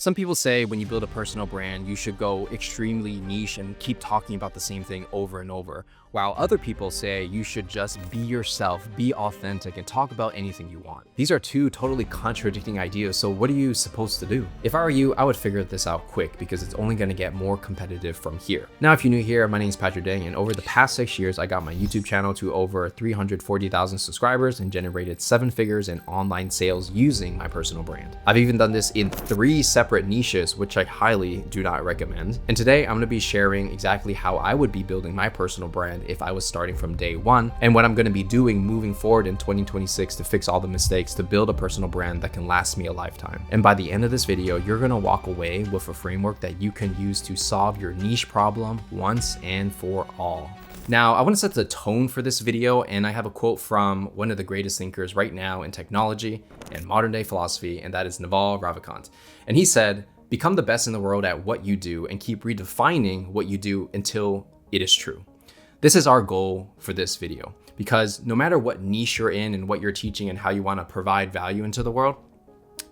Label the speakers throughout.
Speaker 1: Some people say when you build a personal brand, you should go extremely niche and keep talking about the same thing over and over, while other people say you should just be yourself, be authentic, and talk about anything you want. These are two totally contradicting ideas, so what are you supposed to do? If I were you, I would figure this out quick because it's only going to get more competitive from here. Now, if you're new here, my name is Patrick Deng, and over the past 6 years, I got my YouTube channel to over 340,000 subscribers and generated 7 figures in online sales using my personal brand. I've even done this in 3 separate niches, which I highly do not recommend. And today I'm going to be sharing exactly how I would be building my personal brand if I was starting from day one, and what I'm going to be doing moving forward in 2026 to fix all the mistakes to build a personal brand that can last me a lifetime. And by the end of this video, you're going to walk away with a framework that you can use to solve your niche problem once and for all. Now, I want to set the tone for this video, and I have a quote from one of the greatest thinkers right now in technology and modern day philosophy, and that is Naval Ravikant. And he said, "Become the best in the world at what you do and keep redefining what you do until it is true." This is our goal for this video, because no matter what niche you're in and what you're teaching and how you want to provide value into the world,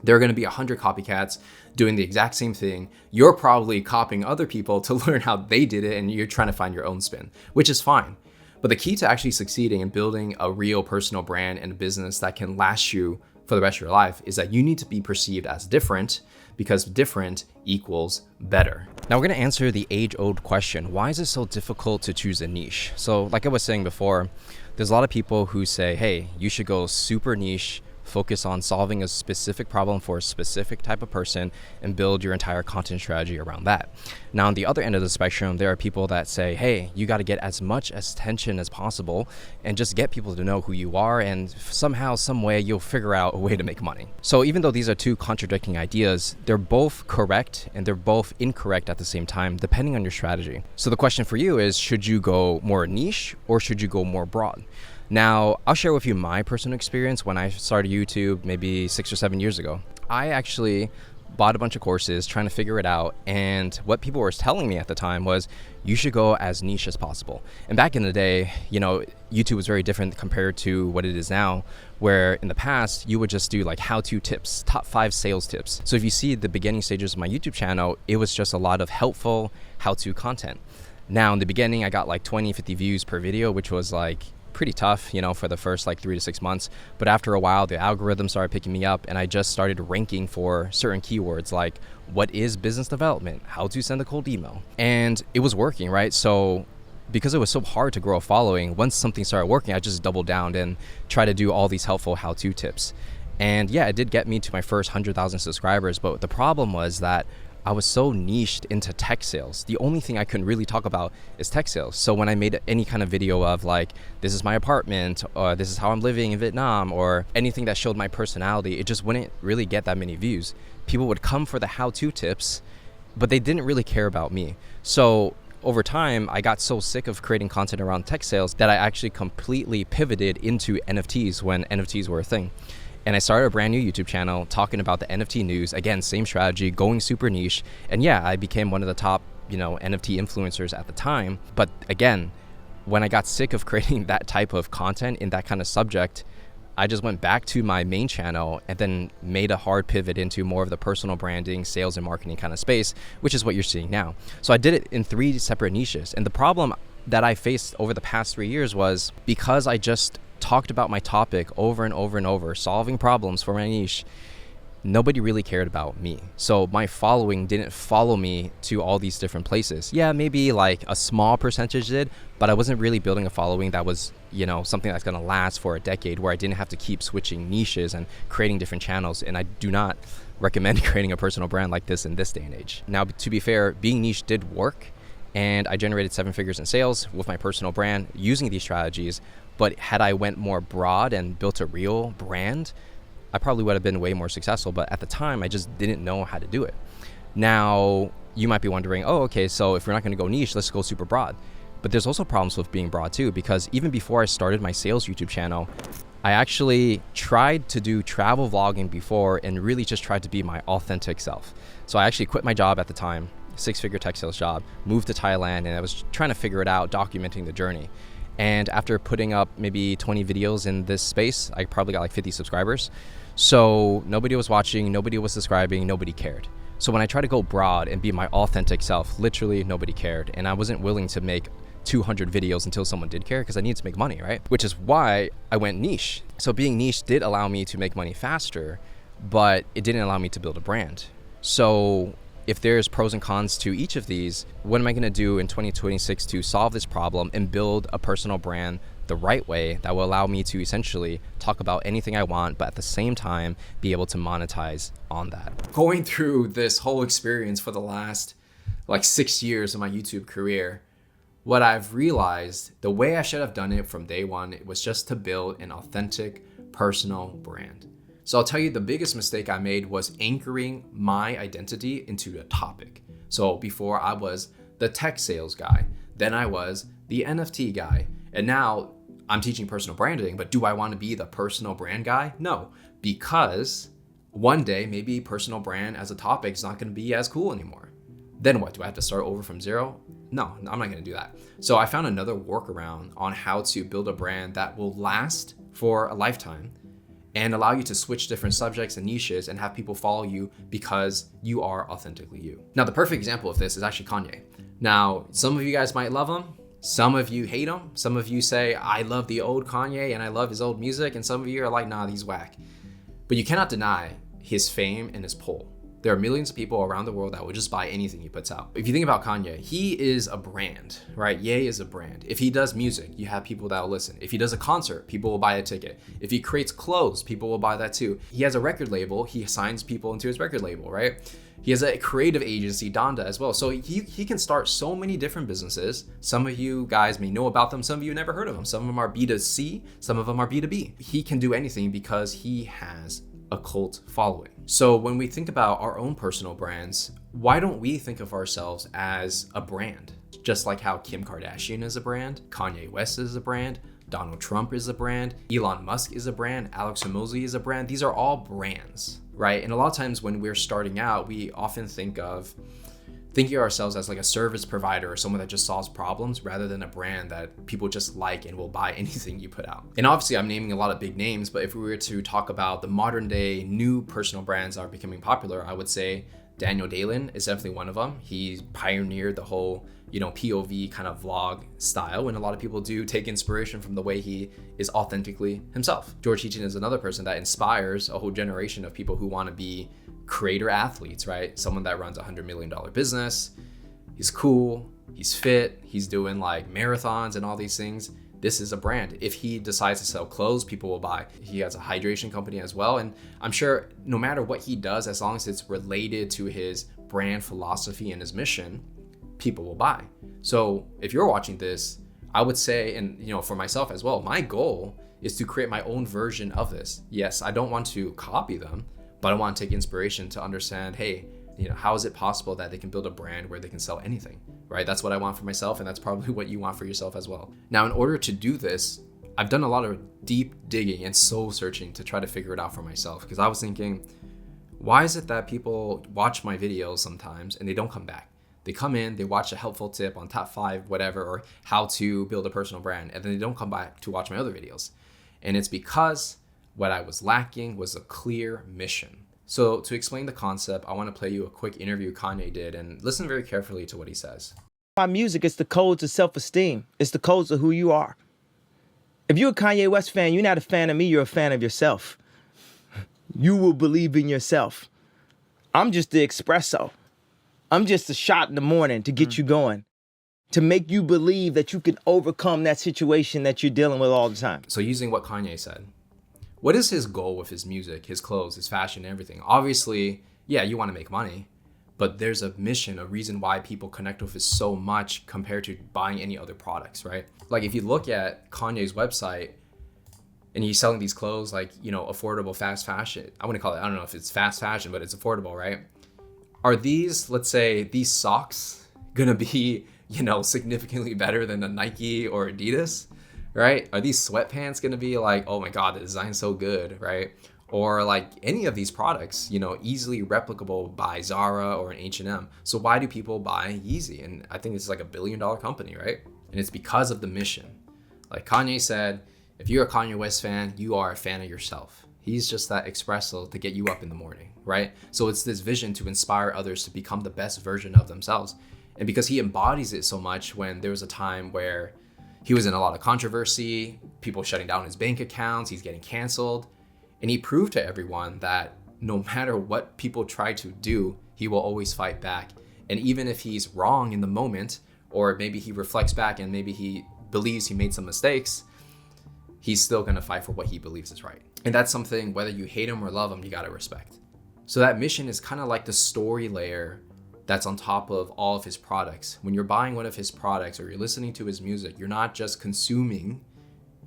Speaker 1: there are going to be 100 copycats doing the exact same thing. You're probably copying other people to learn how they did it, and you're trying to find your own spin, which is fine. But the key to actually succeeding and building a real personal brand and a business that can last you for the rest of your life is that you need to be perceived as different, because different equals better. Now we're going to answer the age-old question, why is it so difficult to choose a niche? So like I was saying before, there's a lot of people who say, hey, you should go super niche, focus on solving a specific problem for a specific type of person, and build your entire content strategy around that. Now, on the other end of the spectrum, there are people that say, hey, you got to get as much attention as possible and just get people to know who you are, and somehow, some way, you'll figure out a way to make money. So even though these are two contradicting ideas, they're both correct and they're both incorrect at the same time, depending on your strategy. So the question for you is, should you go more niche or should you go more broad? Now, I'll share with you my personal experience when I started YouTube maybe 6 or 7 years ago. I actually bought a bunch of courses trying to figure it out, and what people were telling me at the time was you should go as niche as possible. And back in the day, you know, YouTube was very different compared to what it is now, where in the past you would just do like how-to tips, top 5 sales tips. So if you see the beginning stages of my YouTube channel, it was just a lot of helpful how-to content. Now in the beginning, I got like 20, 50 views per video, which was like pretty tough, you know, for the first like 3 to 6 months. But after a while, the algorithm started picking me up, and I just started ranking for certain keywords like what is business development, how to send a cold email, and it was working, right? So because it was so hard to grow a following, once something started working, I just doubled down and tried to do all these helpful how-to tips. And yeah, it did get me to my first 100,000 subscribers, but the problem was that I was so niched into tech sales. The only thing I couldn't really talk about is tech sales. So when I made any kind of video of like, this is my apartment, or this is how I'm living in Vietnam, or anything that showed my personality, it just wouldn't really get that many views. People would come for the how-to tips, but they didn't really care about me. So over time, I got so sick of creating content around tech sales that I actually completely pivoted into NFTs when NFTs were a thing. And I started a brand new YouTube channel talking about the NFT news. Again, same strategy, going super niche. And yeah, I became one of the top, you know, NFT influencers at the time. But again, when I got sick of creating that type of content in that kind of subject, I just went back to my main channel and then made a hard pivot into more of the personal branding, sales and marketing kind of space, which is what you're seeing now. So I did it in 3 separate niches. And the problem that I faced over the past 3 years was because I just talked about my topic over and over and over, solving problems for my niche, nobody really cared about me. So my following didn't follow me to all these different places. Yeah, maybe like a small percentage did, but I wasn't really building a following that was, you know, something that's going to last for a decade, where I didn't have to keep switching niches and creating different channels. And I do not recommend creating a personal brand like this in this day and age. Now, to be fair, being niche did work, and I generated 7 figures in sales with my personal brand using these strategies. But had I went more broad and built a real brand, I probably would have been way more successful. But at the time, I just didn't know how to do it. Now, you might be wondering, oh, okay, so if we're not going to go niche, let's go super broad. But there's also problems with being broad too, because even before I started my sales YouTube channel, I actually tried to do travel vlogging before and really just tried to be my authentic self. So I actually quit my job at the time, 6-figure tech sales job, moved to Thailand, and I was trying to figure it out, documenting the journey. And after putting up maybe 20 videos in this space, I probably got like 50 subscribers. So nobody was watching, nobody was subscribing, nobody cared. So when I tried to go broad and be my authentic self, literally nobody cared. And I wasn't willing to make 200 videos until someone did care because I needed to make money, right? Which is why I went niche. So being niche did allow me to make money faster, but it didn't allow me to build a brand. So if there's pros and cons to each of these, what am I gonna do in 2026 to solve this problem and build a personal brand the right way that will allow me to essentially talk about anything I want, but at the same time, be able to monetize on that? Going through this whole experience for the last like 6 years of my YouTube career, what I've realized, the way I should have done it from day one, it was just to build an authentic personal brand. So I'll tell you, the biggest mistake I made was anchoring my identity into a topic. So before I was the tech sales guy, then I was the NFT guy, and now I'm teaching personal branding, but do I want to be the personal brand guy? No, because one day maybe personal brand as a topic is not going to be as cool anymore. Then what? Do I have to start over from zero? No, I'm not going to do that. So I found another workaround on how to build a brand that will last for a lifetime and allow you to switch different subjects and niches and have people follow you because you are authentically you. Now, the perfect example of this is actually Kanye. Now, some of you guys might love him. Some of you hate him. Some of you say, I love the old Kanye and I love his old music. And some of you are like, nah, he's whack. But you cannot deny his fame and his pull. There are millions of people around the world that will just buy anything he puts out. If you think about Kanye, he is a brand, right? Ye is a brand. If he does music, you have people that will listen. If he does a concert, people will buy a ticket. If he creates clothes, people will buy that too. He has a record label. He assigns people into his record label, right? He has a creative agency, Donda, as well. So he can start so many different businesses. Some of you guys may know about them. Some of you never heard of them. Some of them are B2C. Some of them are B2B. He can do anything because he has a cult following. So when we think about our own personal brands, why don't we think of ourselves as a brand? Just like how Kim Kardashian is a brand, Kanye West is a brand, Donald Trump is a brand, Elon Musk is a brand, Alex Hormozi is a brand. These are all brands, right? And a lot of times when we're starting out, we often think of ourselves as like a service provider or someone that just solves problems rather than a brand that people just like and will buy anything you put out. And obviously I'm naming a lot of big names, but if we were to talk about the modern day new personal brands that are becoming popular, I would say Daniel Dalen is definitely one of them. He pioneered the whole, POV kind of vlog style, and a lot of people do take inspiration from the way he is authentically himself. George Heaton is another person that inspires a whole generation of people who want to be creator athletes, right? Someone that runs $100 million business. He's cool, he's fit, he's doing like marathons and all these things. This is a brand. If he decides to sell clothes, people will buy. He has a hydration company as well. And I'm sure no matter what he does, as long as it's related to his brand philosophy and his mission, people will buy. So if you're watching this, I would say, and for myself as well, my goal is to create my own version of this. Yes, I don't want to copy them, but I want to take inspiration to understand, hey, how is it possible that they can build a brand where they can sell anything, right? That's what I want for myself, and that's probably what you want for yourself as well. Now, in order to do this, I've done a lot of deep digging and soul searching to try to figure it out for myself, because I was thinking, why is it that people watch my videos sometimes and they don't come back? They come in, they watch a helpful tip on top 5, whatever, or how to build a personal brand, and then they don't come back to watch my other videos. And it's because what I was lacking was a clear mission. So to explain the concept, I want to play you a quick interview Kanye did, and listen very carefully to what he says.
Speaker 2: My music is the codes of self-esteem. It's the codes of who you are. If you're a Kanye West fan, you're not a fan of me, you're a fan of yourself. You will believe in yourself. I'm just the espresso. I'm just a shot in the morning to get you going, to make you believe that you can overcome that situation that you're dealing with all the time.
Speaker 1: So using what Kanye said, what is his goal with his music, his clothes, his fashion, everything? Obviously, yeah, you want to make money, but there's a mission, a reason why people connect with it so much compared to buying any other products, right? Like if you look at Kanye's website and he's selling these clothes like, affordable fast fashion. I wouldn't call it, I don't know if it's fast fashion, but it's affordable, right? Are these, let's say, these socks gonna be, significantly better than a Nike or Adidas, right? Are these sweatpants gonna be like, oh my God, the design's so good, right? Or like any of these products, easily replicable by Zara or an H&M. So why do people buy Yeezy? And I think it's like $1 billion company, right? And it's because of the mission. Like Kanye said, if you're a Kanye West fan, you are a fan of yourself. He's just that espresso to get you up in the morning, right? So it's this vision to inspire others to become the best version of themselves. And because he embodies it so much, when there was a time where he was in a lot of controversy, people shutting down his bank accounts, he's getting canceled, and he proved to everyone that no matter what people try to do, he will always fight back. And even if he's wrong in the moment, or maybe he reflects back and maybe he believes he made some mistakes, he's still gonna fight for what he believes is right. And that's something, whether you hate him or love him, you gotta respect. So that mission is kind of like the story layer that's on top of all of his products. When you're buying one of his products or you're listening to his music, you're not just consuming,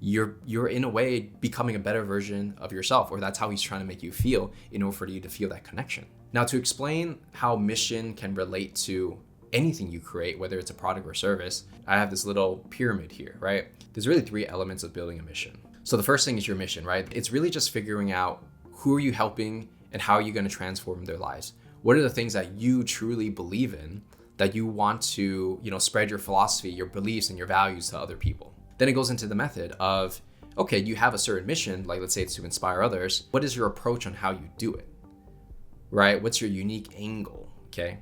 Speaker 1: you're in a way becoming a better version of yourself, or that's how he's trying to make you feel in order for you to feel that connection. Now, to explain how mission can relate to anything you create, whether it's a product or service, I have this little pyramid here, right? There's really 3 elements of building a mission. So the first thing is your mission, right? It's really just figuring out who are you helping and how are you going to transform their lives. What are the things that you truly believe in that you want to, spread your philosophy, your beliefs, and your values to other people? Then it goes into the method of, okay, you have a certain mission, like let's say it's to inspire others. What is your approach on how you do it, right? What's your unique angle, okay?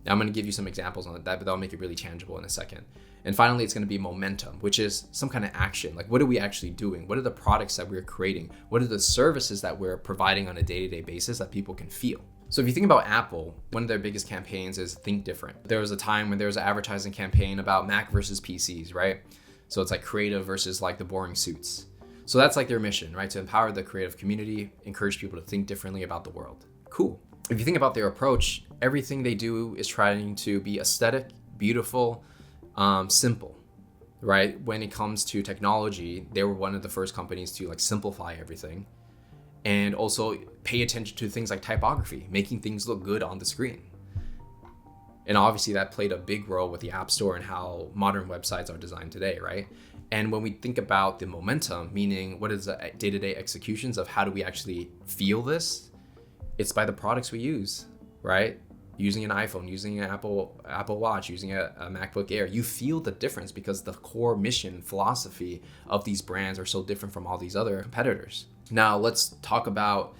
Speaker 1: Now I'm going to give you some examples on that, but that'll make it really tangible in a second. And finally, it's going to be momentum, which is some kind of action. Like, what are we actually doing? What are the products that we're creating? What are the services that we're providing on a day-to-day basis that people can feel? So if you think about Apple, one of their biggest campaigns is Think Different. There was a time when there was an advertising campaign about Mac versus PCs, right? So it's like creative versus like the boring suits. So that's like their mission, right? To empower the creative community, encourage people to think differently about the world. Cool. If you think about their approach, everything they do is trying to be aesthetic, beautiful, simple, right? When it comes to technology, they were one of the first companies to like simplify everything and also pay attention to things like typography, making things look good on the screen. And obviously that played a big role with the App Store and how modern websites are designed today, right? And when we think about the momentum, meaning what is the day-to-day executions of how do we actually feel this? It's by the products we use, right? Using an iPhone, using an Apple Watch, using a MacBook Air, you feel the difference because the core mission philosophy of these brands are so different from all these other competitors. Now let's talk about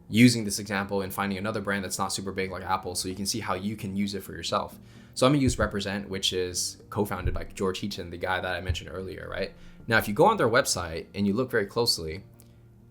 Speaker 1: using this example and finding another brand that's not super big like Apple so you can see how you can use it for yourself. So I'm gonna use Represent, which is co-founded by George Heaton, the guy that I mentioned earlier, right? Now, if you go on their website and you look very closely,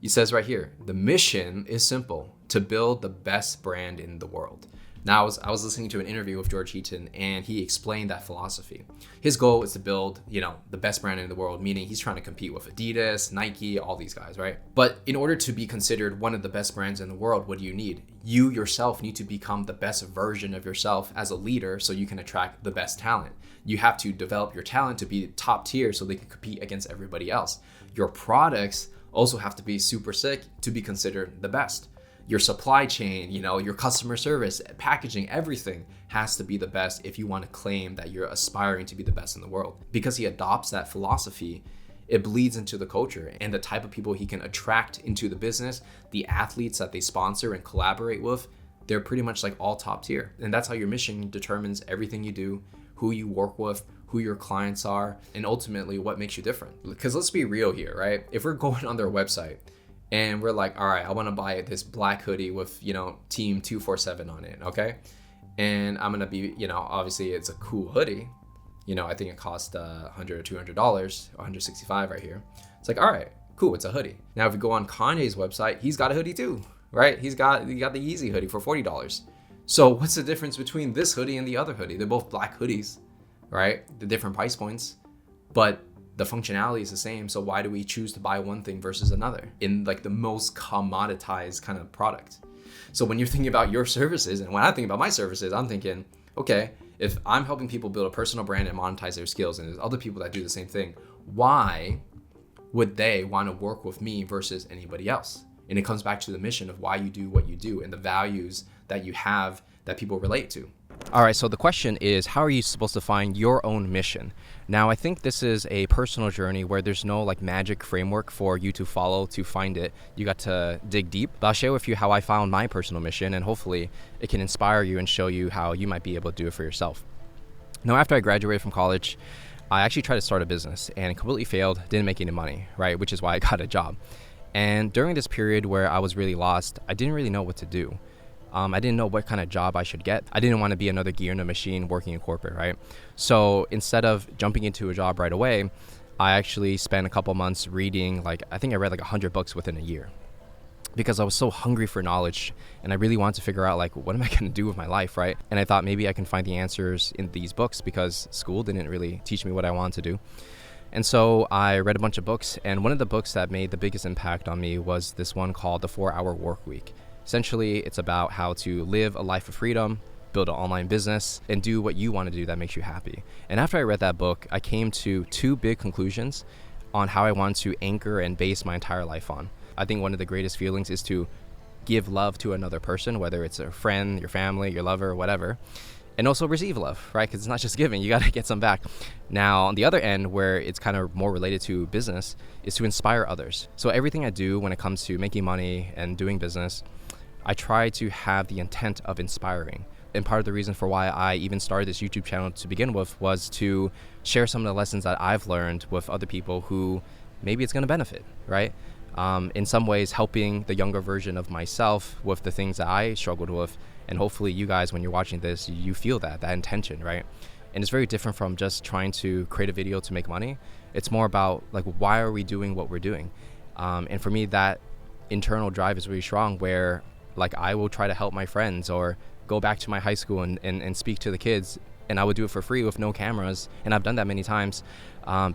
Speaker 1: it says right here, the mission is simple, to build the best brand in the world. Now, I was listening to an interview with George Heaton and he explained that philosophy. His goal is to build, the best brand in the world, meaning he's trying to compete with Adidas, Nike, all these guys, right? But in order to be considered one of the best brands in the world, what do you need? You yourself need to become the best version of yourself as a leader so you can attract the best talent. You have to develop your talent to be top tier so they can compete against everybody else. Your products also have to be super sick to be considered the best. Your supply chain, your customer service, packaging, everything has to be the best if you want to claim that you're aspiring to be the best in the world. Because he adopts that philosophy, it bleeds into the culture and the type of people he can attract into the business, the athletes that they sponsor and collaborate with, they're pretty much like all top tier. And that's how your mission determines everything you do, who you work with, who your clients are, and ultimately what makes you different. Because let's be real here, right? If we're going on their website, and we're like, all right, I want to buy this black hoodie with, Team 247 on it, okay? And I'm going to be, obviously it's a cool hoodie. I think it cost $100 or $200, $165 right here. It's like, all right, cool, it's a hoodie. Now, if you go on Kanye's website, he's got a hoodie too, right? He got the Yeezy hoodie for $40. So what's the difference between this hoodie and the other hoodie? They're both black hoodies, right? The different price points, but the functionality is the same. So why do we choose to buy one thing versus another in like the most commoditized kind of product? So when you're thinking about your services, and when I think about my services, I'm thinking, okay, if I'm helping people build a personal brand and monetize their skills, and there's other people that do the same thing, why would they want to work with me versus anybody else? And it comes back to the mission of why you do what you do and the values that you have that people relate to. All right, so the question is, how are you supposed to find your own mission? Now, I think this is a personal journey where there's no like magic framework for you to follow to find it. You got to dig deep. But I'll share with you how I found my personal mission, and hopefully it can inspire you and show you how you might be able to do it for yourself. Now, after I graduated from college, I actually tried to start a business and completely failed, didn't make any money, right? Which is why I got a job. And during this period where I was really lost, I didn't really know what to do. I didn't know what kind of job I should get. I didn't want to be another gear in a machine working in corporate, right? So instead of jumping into a job right away, I actually spent a couple months reading, like, I think I read like 100 books within a year, because I was so hungry for knowledge and I really wanted to figure out, like, what am I going to do with my life, right? And I thought maybe I can find the answers in these books because school didn't really teach me what I wanted to do. And so I read a bunch of books, and one of the books that made the biggest impact on me was this one called The 4-Hour Workweek. Essentially, it's about how to live a life of freedom, build an online business, and do what you want to do that makes you happy. And after I read that book, I came to 2 big conclusions on how I want to anchor and base my entire life on. I think one of the greatest feelings is to give love to another person, whether it's a friend, your family, your lover, whatever, and also receive love, right? Because it's not just giving, you got to get some back. Now, on the other end, where it's kind of more related to business, is to inspire others. So everything I do when it comes to making money and doing business, I try to have the intent of inspiring. And part of the reason for why I even started this YouTube channel to begin with was to share some of the lessons that I've learned with other people who maybe it's going to benefit, right? In some ways, helping the younger version of myself with the things that I struggled with. And hopefully you guys, when you're watching this, you feel that intention, right? And it's very different from just trying to create a video to make money. It's more about, like, why are we doing what we're doing? And for me, that internal drive is really strong, where, like, I will try to help my friends or go back to my high school and speak to the kids, and I would do it for free with no cameras. And I've done that many times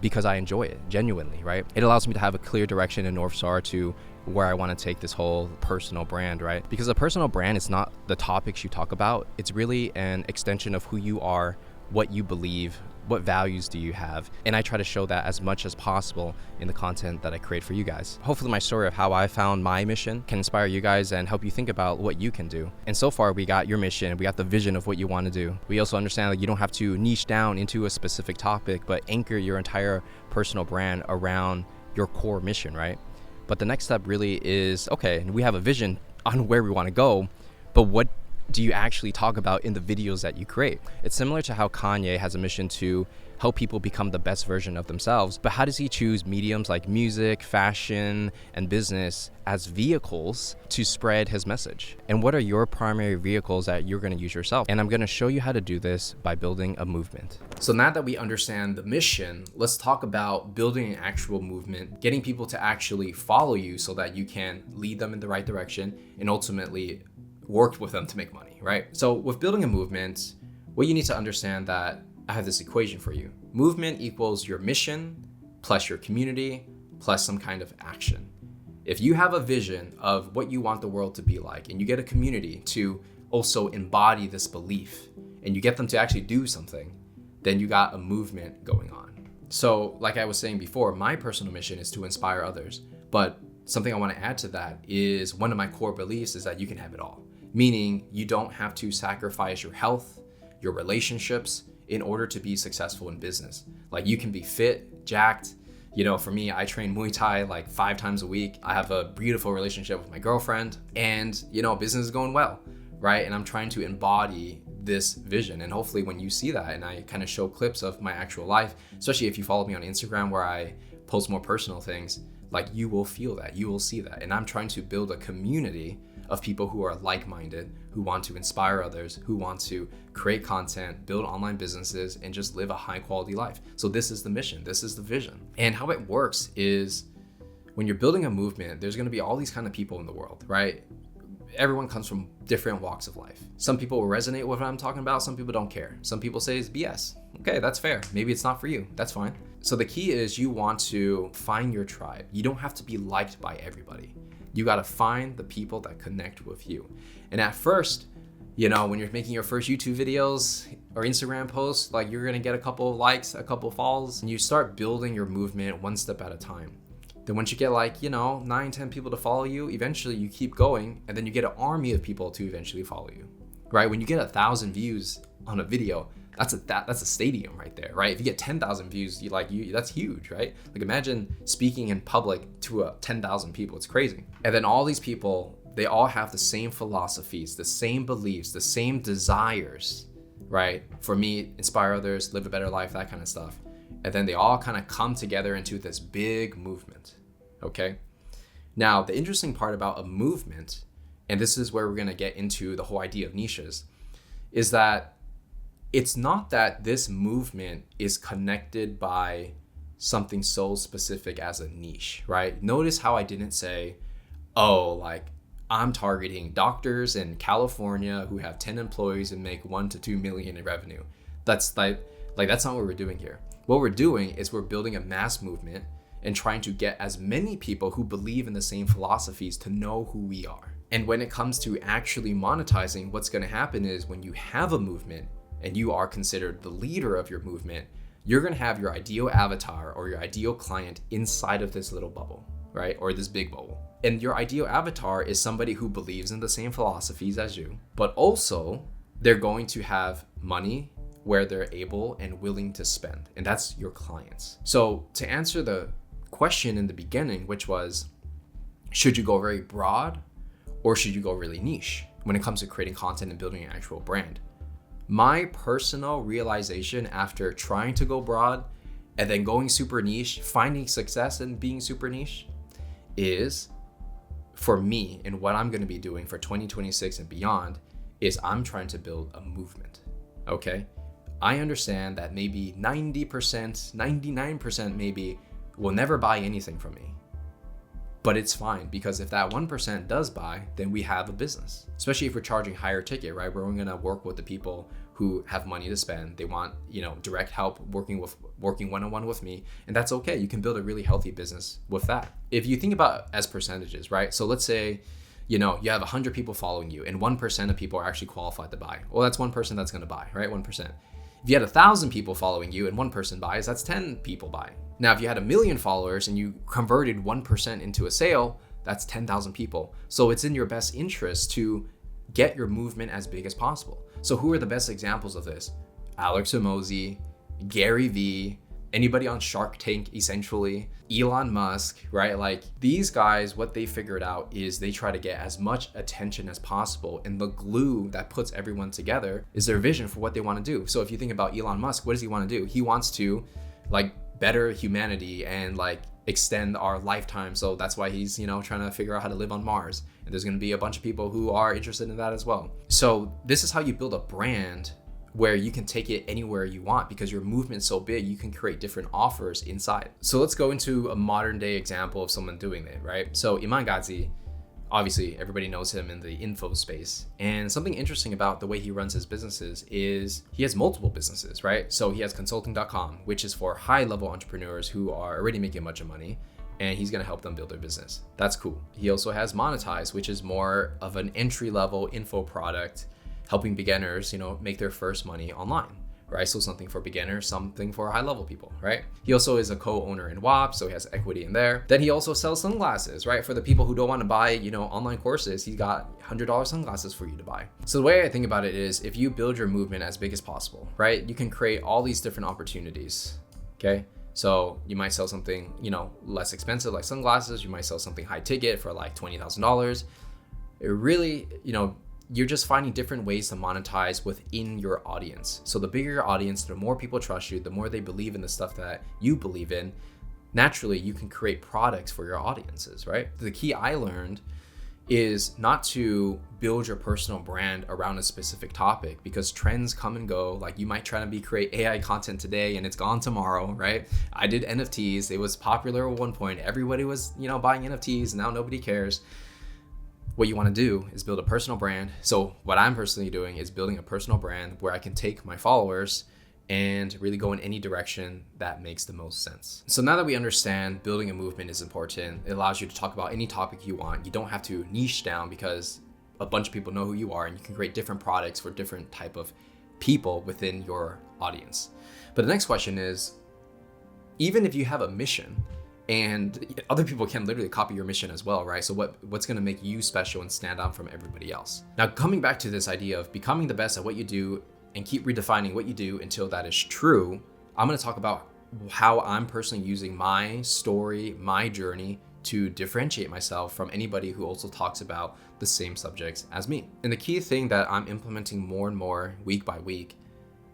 Speaker 1: because I enjoy it genuinely, right? It allows me to have a clear direction and North Star to where I want to take this whole personal brand, right? Because a personal brand is not the topics you talk about. It's really an extension of who you are, what you believe, what values do you have. And I try to show that as much as possible in the content that I create for you guys. Hopefully my story of how I found my mission can inspire you guys and help you think about what you can do. And so far we got your mission, we got the vision of what you want to do. We also understand that you don't have to niche down into a specific topic, but anchor your entire personal brand around your core mission, right? But the next step really is, okay, we have a vision on where we want to go, but what do you actually talk about in the videos that you create? It's similar to how Kanye has a mission to help people become the best version of themselves, but how does he choose mediums like music, fashion, and business as vehicles to spread his message? And what are your primary vehicles that you're going to use yourself? And I'm going to show you how to do this by building a movement. So now that we understand the mission, let's talk about building an actual movement, getting people to actually follow you so that you can lead them in the right direction and ultimately work with them to make money, right? So with building a movement, what you need to understand that I have this equation for you. Movement equals your mission plus your community plus some kind of action. If you have a vision of what you want the world to be like, and you get a community to also embody this belief, and you get them to actually do something, then you got a movement going on. So like I was saying before, my personal mission is to inspire others. But something I want to add to that is one of my core beliefs is that you can have it all. Meaning you don't have to sacrifice your health, your relationships in order to be successful in business. Like, you can be fit, jacked. You know, for me, I train Muay Thai like 5 times a week. I have a beautiful relationship with my girlfriend, and, you know, business is going well, right? And I'm trying to embody this vision. And hopefully when you see that, and I kind of show clips of my actual life, especially if you follow me on Instagram where I post more personal things, like, you will feel that, you will see that. And I'm trying to build a community of people who are like-minded, who want to inspire others, who want to create content, build online businesses, and just live a high-quality life. So this is the mission, this is the vision. And how it works is, when you're building a movement, there's gonna be all these kind of people in the world, right? Everyone comes from different walks of life. Some people will resonate with what I'm talking about, some people don't care. Some people say it's BS. Okay, that's fair. Maybe it's not for you, that's fine. So the key is you want to find your tribe. You don't have to be liked by everybody. You gotta find the people that connect with you. And at first, you know, when you're making your first YouTube videos or Instagram posts, like, you're gonna get a couple of likes, a couple of follows, and you start building your movement one step at a time. Then once you get, like, you know, 9, 10 people to follow you, eventually you keep going, and then you get an army of people to eventually follow you, right? When you get 1,000 views on a video, that's a stadium right there, right? If you get 10,000 views, that's huge, right? Like, imagine speaking in public to 10,000 people. It's crazy. And then all these people, they all have the same philosophies, the same beliefs, the same desires, right? For me, inspire others, live a better life, that kind of stuff. And then they all kind of come together into this big movement, okay? Now, the interesting part about a movement, and this is where we're going to get into the whole idea of niches, is that it's not that this movement is connected by something so specific as a niche, right? Notice how I didn't say, oh, like I'm targeting doctors in California who have 10 employees and make 1 to 2 million in revenue. That's like that's not what we're doing here. What we're doing is we're building a mass movement and trying to get as many people who believe in the same philosophies to know who we are. And when it comes to actually monetizing, what's going to happen is when you have a movement and you are considered the leader of your movement, you're going to have your ideal avatar or your ideal client inside of this little bubble, right? Or this big bubble. And your ideal avatar is somebody who believes in the same philosophies as you, but also they're going to have money where they're able and willing to spend. And that's your clients. So to answer the question in the beginning, which was, should you go very broad or should you go really niche when it comes to creating content and building an actual brand? My personal realization after trying to go broad and then going super niche, finding success in being super niche, is for me and what I'm going to be doing for 2026 and beyond is I'm trying to build a movement. Okay. I understand that maybe 90%, 99% maybe will never buy anything from me. But it's fine, because if that 1% does buy, then we have a business. Especially if we're charging higher ticket, right? We're going to work with the people who have money to spend. They want, direct help working one-on-one with me. And that's okay. You can build a really healthy business with that. If you think about as percentages, right? So let's say, you have 100 people following you and 1% of people are actually qualified to buy. Well, that's one person that's going to buy, right? 1%. If you had 1,000 people following you and one person buys, that's 10 people buying. Now, if you had 1 million followers and you converted 1% into a sale, that's 10,000 people. So it's in your best interest to get your movement as big as possible. So who are the best examples of this? Alex Hormozi, Gary Vee, anybody on Shark Tank, essentially, Elon Musk, right? Like these guys, what they figured out is they try to get as much attention as possible. And the glue that puts everyone together is their vision for what they want to do. So if you think about Elon Musk, what does he want to do? He wants to better humanity and extend our lifetime. So that's why he's, trying to figure out how to live on Mars. And there's going to be a bunch of people who are interested in that as well. So this is how you build a brand where you can take it anywhere you want, because your movement's so big, you can create different offers inside. So let's go into a modern day example of someone doing it, right? So Iman Gadzhi, obviously everybody knows him in the info space. And something interesting about the way he runs his businesses is he has multiple businesses, right? So he has consulting.com, which is for high level entrepreneurs who are already making a bunch of money, and he's going to help them build their business. That's cool. He also has Monetize, which is more of an entry level info product, helping beginners, make their first money online, right? So something for beginners, something for high level people, right? He also is a co-owner in WAP, so he has equity in there. Then he also sells sunglasses, right? For the people who don't want to buy, online courses, he's got $100 sunglasses for you to buy. So the way I think about it is, if you build your movement as big as possible, right? You can create all these different opportunities, okay? So you might sell something, less expensive like sunglasses. You might sell something high ticket for like $20,000. It really, you're just finding different ways to monetize within your audience. So the bigger your audience, the more people trust you, the more they believe in the stuff that you believe in. Naturally, you can create products for your audiences, right? The key I learned is not to build your personal brand around a specific topic, because trends come and go. Like you might try to create AI content today and it's gone tomorrow, right? I did NFTs. It was popular at one point. Everybody was, buying NFTs, and now nobody cares. What you want to do is build a personal brand. So what I'm personally doing is building a personal brand where I can take my followers and really go in any direction that makes the most sense. So now that we understand building a movement is important, it allows you to talk about any topic you want. You don't have to niche down, because a bunch of people know who you are, and you can create different products for different type of people within your audience. But the next question is, even if you have a mission, and other people can literally copy your mission as well, right? So what's going to make you special and stand out from everybody else? Now, coming back to this idea of becoming the best at what you do and keep redefining what you do until that is true, I'm going to talk about how I'm personally using my story, my journey to differentiate myself from anybody who also talks about the same subjects as me. And the key thing that I'm implementing more and more week by week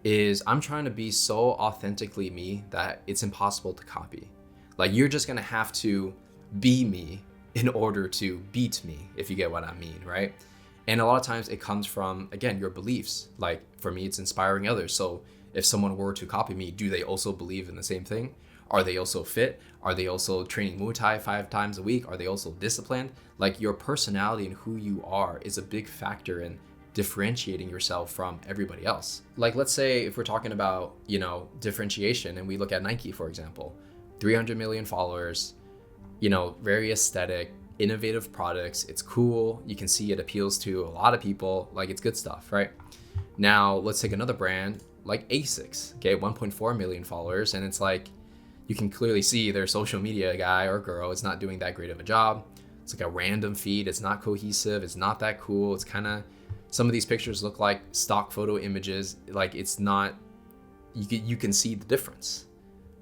Speaker 1: is I'm trying to be so authentically me that it's impossible to copy. Like you're just gonna have to be me in order to beat me, if you get what I mean, right? And a lot of times it comes from, again, your beliefs. Like for me, it's inspiring others. So if someone were to copy me, do they also believe in the same thing? Are they also fit? Are they also training Muay Thai 5 times a week? Are they also disciplined? Like your personality and who you are is a big factor in differentiating yourself from everybody else. Like let's say if we're talking about, differentiation and we look at Nike, for example, 300 million followers, very aesthetic, innovative products. It's cool. You can see it appeals to a lot of people. Like it's good stuff, right? Now let's take another brand like ASICS, okay, 1.4 million followers. And it's like, you can clearly see their social media guy or girl is not doing that great of a job. It's like a random feed. It's not cohesive. It's not that cool. It's kind of, some of these pictures look like stock photo images. Like it's not, you can see the difference,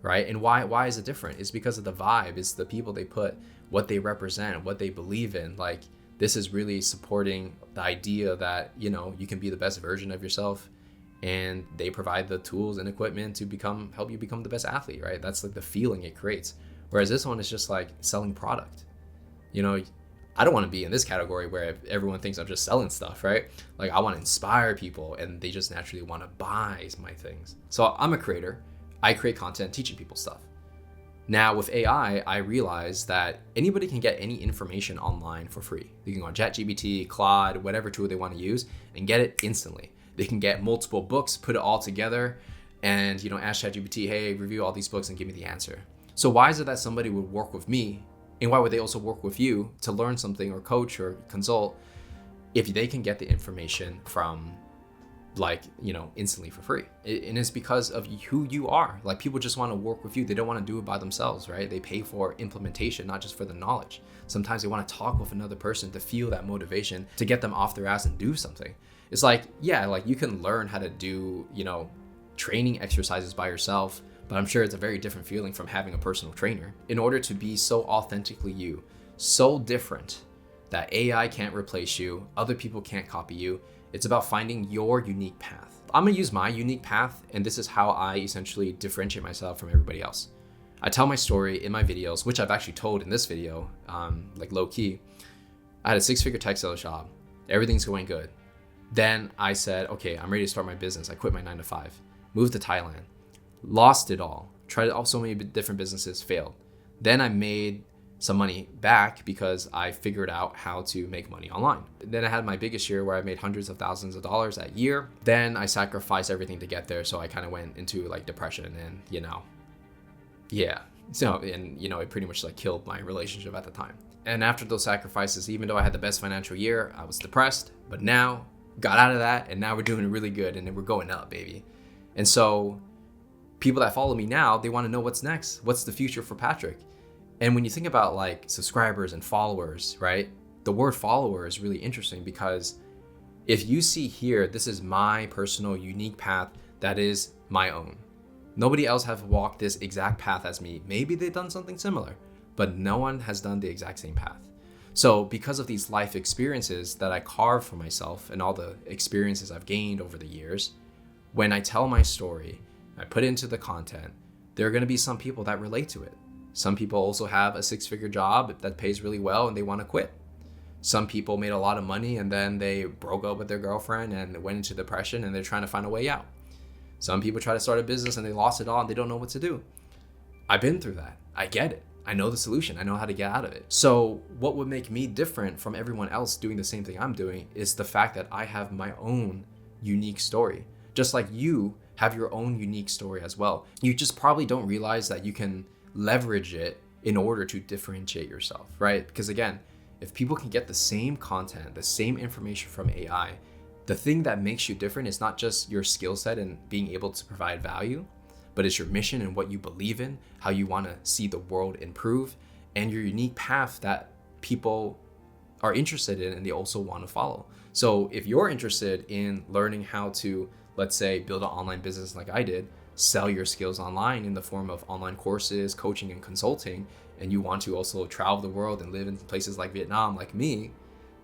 Speaker 1: right? And why is it different? It's because of the vibe. It's the people they put, what they represent, what they believe in. Like this is really supporting the idea that, you can be the best version of yourself, and they provide the tools and equipment to help you become the best athlete, right? That's like the feeling it creates. Whereas this one is just like selling product. I don't want to be in this category where everyone thinks I'm just selling stuff, right? Like I want to inspire people and they just naturally want to buy my things. So I'm a creator. I create content teaching people stuff. Now with AI, I realized that anybody can get any information online for free. You can go on ChatGPT, Claude, whatever tool they want to use and get it instantly. They can get multiple books, put it all together, and ask ChatGPT, hey, review all these books and give me the answer. So why is it that somebody would work with me, and why would they also work with you to learn something or coach or consult if they can get the information from instantly for free? And it's because of who you are. Like people just want to work with you. They don't want to do it by themselves, right? They pay for implementation, not just for the knowledge. Sometimes they want to talk with another person to feel that motivation to get them off their ass and do something. It's like, yeah, like you can learn how to do, training exercises by yourself, but I'm sure it's a very different feeling from having a personal trainer. In order to be so authentically you, so different that AI can't replace you, other people can't copy you, it's about finding your unique path. I'm gonna use my unique path, and this is how I essentially differentiate myself from everybody else. I tell my story in my videos, which I've actually told in this video, like low key. I had a 6-figure textile shop. Everything's going good. Then I said, okay, I'm ready to start my business. I quit my 9-to-5, moved to Thailand, lost it all, tried out so many different businesses, failed. Then I made some money back because I figured out how to make money online. Then I had my biggest year where I made hundreds of thousands of dollars that year. Then I sacrificed everything to get there. So I kind of went into like depression and, yeah. So, and it pretty much like killed my relationship at the time. And after those sacrifices, even though I had the best financial year, I was depressed, but now got out of that, and now we're doing really good, and then we're going up, baby. And so people that follow me now, they want to know what's next. What's the future for Patrick? And when you think about like subscribers and followers, right? The word follower is really interesting because if you see here, this is my personal unique path that is my own. Nobody else has walked this exact path as me. Maybe they've done something similar, but no one has done the exact same path. So because of these life experiences that I carved for myself and all the experiences I've gained over the years, when I tell my story, I put it into the content, there are going to be some people that relate to it. Some people also have a 6-figure job that pays really well and they want to quit. Some people made a lot of money and then they broke up with their girlfriend and went into depression and they're trying to find a way out. Some people try to start a business and they lost it all and they don't know what to do. I've been through that. I get it. I know the solution. I know how to get out of it. So what would make me different from everyone else doing the same thing I'm doing is the fact that I have my own unique story. Just like you have your own unique story as well. You just probably don't realize that you can leverage it in order to differentiate yourself, right? Because again, if people can get the same content, the same information from AI, the thing that makes you different is not just your skill set and being able to provide value, but it's your mission and what you believe in, how you want to see the world improve, and your unique path that people are interested in and they also want to follow. So if you're interested in learning how to, let's say, build an online business like I did, sell your skills online in the form of online courses, coaching, and consulting, and you want to also travel the world and live in places like Vietnam like me,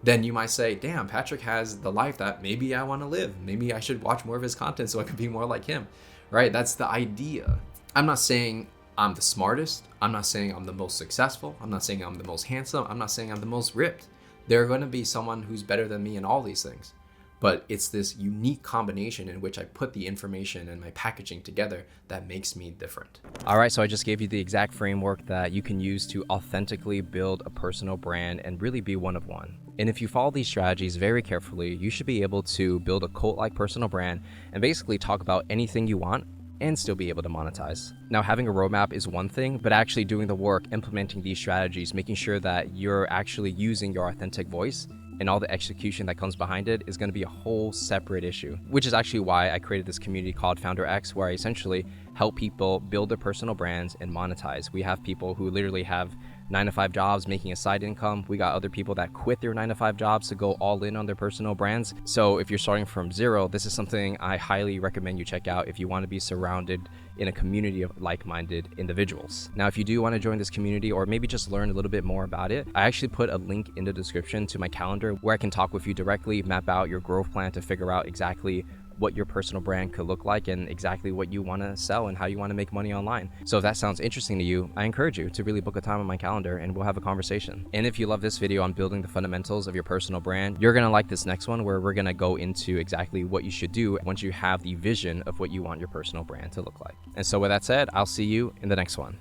Speaker 1: then you might say, damn, Patrick has the life that maybe I want to live. Maybe I should watch more of his content so I can be more like him, right? That's the idea. I'm not saying I'm the smartest. I'm not saying I'm the most successful. I'm not saying I'm the most handsome. I'm not saying I'm the most ripped. There are going to be someone who's better than me in all these things. But it's this unique combination in which I put the information and my packaging together that makes me different. All right, so I just gave you the exact framework that you can use to authentically build a personal brand and really be one of one. And if you follow these strategies very carefully, you should be able to build a cult-like personal brand and basically talk about anything you want and still be able to monetize. Now, having a roadmap is one thing, but actually doing the work, implementing these strategies, making sure that you're actually using your authentic voice and all the execution that comes behind it is going to be a whole separate issue, which is actually why I created this community called Founder X, where I essentially help people build their personal brands and monetize. We have people who literally have 9-to-5 jobs making a side income. We got other people that quit their 9-to-5 jobs to go all in on their personal brands. So if you're starting from zero, this is something I highly recommend you check out if you want to be surrounded in a community of like-minded individuals. Now, if you do want to join this community or maybe just learn a little bit more about it, I actually put a link in the description to my calendar where I can talk with you directly, map out your growth plan to figure out exactly what your personal brand could look like and exactly what you want to sell and how you want to make money online. So if that sounds interesting to you, I encourage you to really book a time on my calendar and we'll have a conversation. And if you love this video on building the fundamentals of your personal brand, you're going to like this next one where we're going to go into exactly what you should do once you have the vision of what you want your personal brand to look like. And so with that said, I'll see you in the next one.